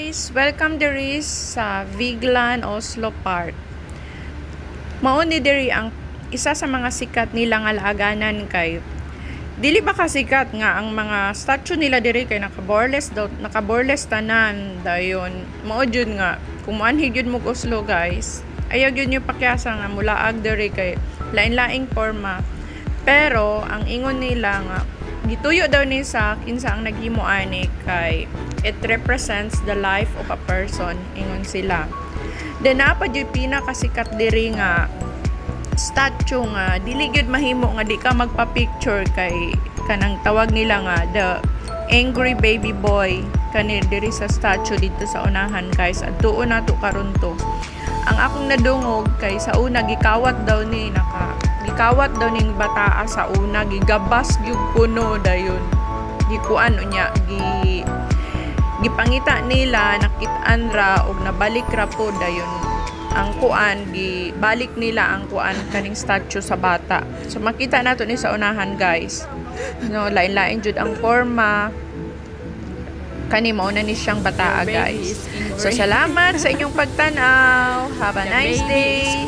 Guys, welcome diri sa Vigeland Oslo Park. Mao ni diri ang isa sa mga sikat nila nga laaganan kay dili ba ka sikat nga ang mga statue nila diri kay naka-boreless tanan dayon. Mao jud nga kung moanhi jud mo Oslo guys. Ayaw jud nyo pakyasa nga mulaag diri kay lain-laing forma. Pero ang ingon nila nga gituyo daw ni sa kinsa ang naghimo ani kay it represents the life of a person, ingon sila. Then napa jud pinakasikat diri nga statue nga dili gyud mahimo nga di ka magpa-picture kay kanang tawag nila nga the angry baby boy kani diri sa statue dito sa unahan guys. Adtuon nato karon to. Ang akong nadungog kay sa una gikawat daw ning bataa sa una gigabas gyud kuno dayon gikuan unya gipangita nila nakit-an ra og nabalik ra po dayon ang kuan gibalik nila ang kuan kaning statue sa bata. So makita nato ni sa unahan guys, no, lain-lain jud ang forma kani mao na ni siyang bataa guys. So salamat sa inyong pagtanaw, have a nice day.